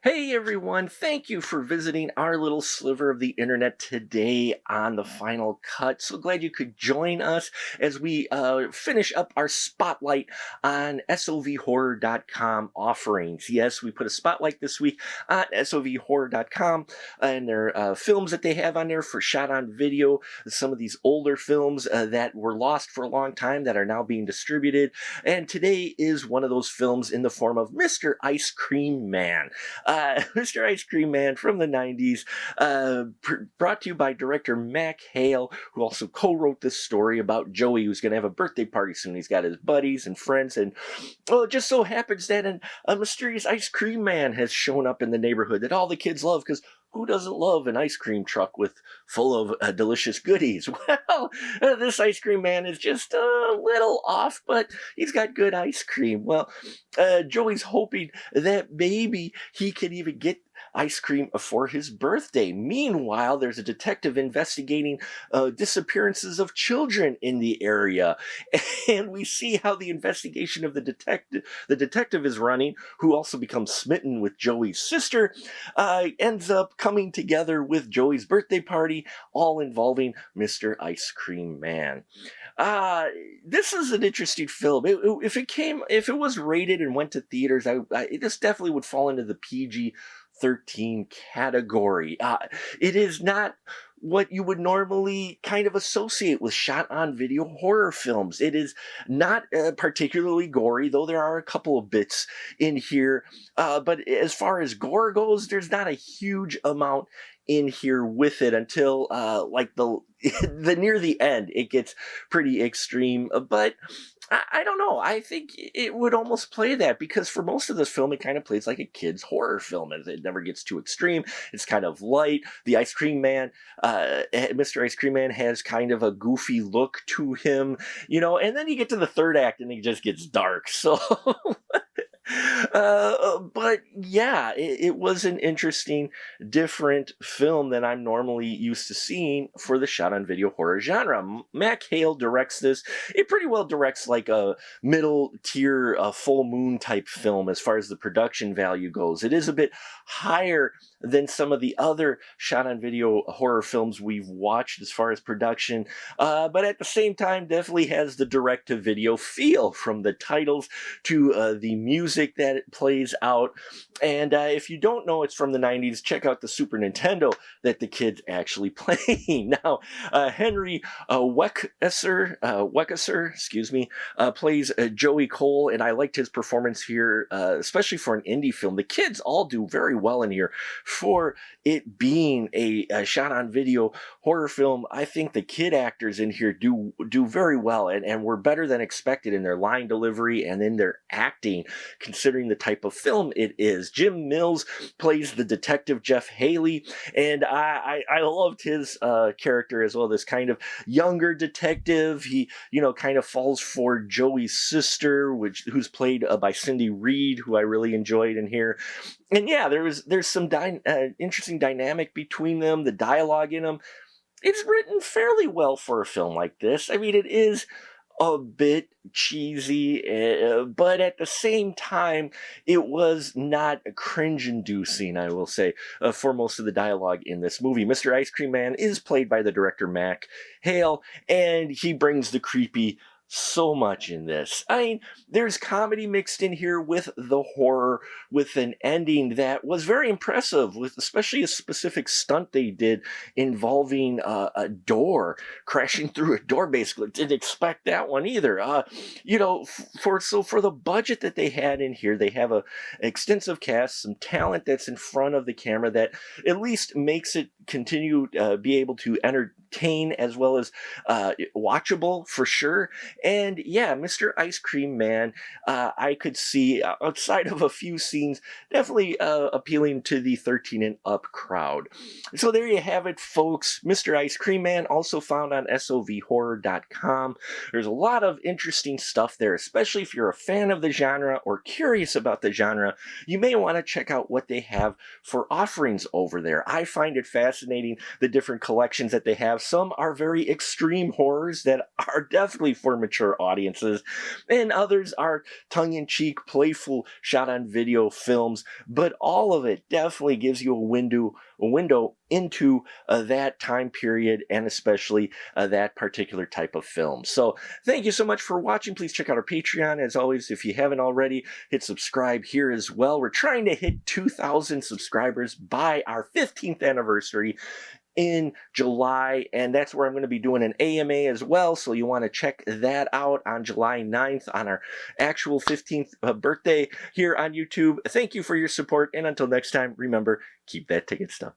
Hey everyone, thank you for visiting our little sliver of the internet today on the Final Cut. So glad you could join us as we finish up our spotlight on SOVHorror.com offerings. Yes, we put a spotlight this week on SOVHorror.com and their films that they have on there for shot on video. Some of these older films that were lost for a long time that are now being distributed. And today is one of those films in the form of Mr. Ice Cream Man. Mr. Ice Cream Man from the 90s, brought to you by director Mac Hale, who also co-wrote this story about Joey, who's going to have a birthday party soon. He's got his buddies and friends, and well, it just so happens that a mysterious ice cream man has shown up in the neighborhood that all the kids love, because who doesn't love an ice cream truck full of delicious goodies? Well, this ice cream man is just a little off, but he's got good ice cream. Well, Joey's hoping that maybe he can even get ice cream for his birthday. Meanwhile, there's a detective investigating disappearances of children in the area, and we see how the investigation of the detective is running, who also becomes smitten with Joey's sister, ends up coming together with Joey's birthday party, all involving Mr. Ice Cream Man. This is an interesting film. If it was rated and went to theaters, this definitely would fall into the PG-13 category. It is not what you would normally kind of associate with shot-on-video horror films. It is not particularly gory, though there are a couple of bits in here. But as far as gore goes, there's not a huge amount in here with it until like the near the end. It gets pretty extreme, but I don't know. I think it would almost play that, because for most of this film, it kind of plays like a kid's horror film. It never gets too extreme. It's kind of light. The Ice Cream Man, Mr. Ice Cream Man, has kind of a goofy look to him, and then you get to the third act and it just gets dark. So but yeah, it was an interesting, different film than I'm normally used to seeing for the shot-on-video horror genre. Mac Hale directs this. It pretty well directs like a middle-tier, full moon type film as far as the production value goes. It is a bit higher than some of the other shot-on-video horror films we've watched as far as production, but at the same time definitely has the direct-to-video feel, from the titles to the music that it plays out. And if you don't know it's from the 90s, check out the Super Nintendo that the kid's actually playing. Now, Henry Weckesser, plays Joey Cole, and I liked his performance here, especially for an indie film. The kids all do very well in here for it being a shot-on-video horror film. I think the kid actors in here do very well, and were better than expected in their line delivery and in their acting, considering the type of film it is. Jim Mills plays the detective Jeff Haley, and I loved his character as well. This kind of younger detective. He, kind of falls for Joey's sister, who's played by Cindy Reed, who I really enjoyed in here. And yeah, there's some interesting dynamic between them. The dialogue in them, it's written fairly well for a film like this. I mean, it is a bit cheesy, but at the same time, it was not cringe-inducing, I will say, for most of the dialogue in this movie. Mr. Ice Cream Man is played by the director Mac Hale, and he brings the creepy so much in this. I mean, there's comedy mixed in here with the horror, with an ending that was very impressive, with especially a specific stunt they did involving a door crashing through a door. Basically, didn't expect that one either. For the budget that they had in here, they have a extensive cast, some talent that's in front of the camera that at least makes it continue be able to entertain as well as watchable for sure. And yeah, Mr. Ice Cream Man, I could see, outside of a few scenes, definitely appealing to the 13 and up crowd. So there you have it, folks. Mr. Ice Cream Man, also found on SOVHorror.com. There's a lot of interesting stuff there, especially if you're a fan of the genre or curious about the genre. You may want to check out what they have for offerings over there. I find it fascinating, the different collections that they have. Some are very extreme horrors that are definitely for mature audiences, and others are tongue-in-cheek, playful, shot-on-video films. But all of it definitely gives you a window into that time period, and especially that particular type of film. So thank you so much for watching. Please check out our Patreon. As always, if you haven't already, hit subscribe here as well. We're trying to hit 2,000 subscribers by our 15th anniversary in July, and that's where I'm going to be doing an AMA as well, so you want to check that out on July 9th on our actual 15th birthday here on YouTube. Thank you for your support, and until next time, remember, keep that ticket stub.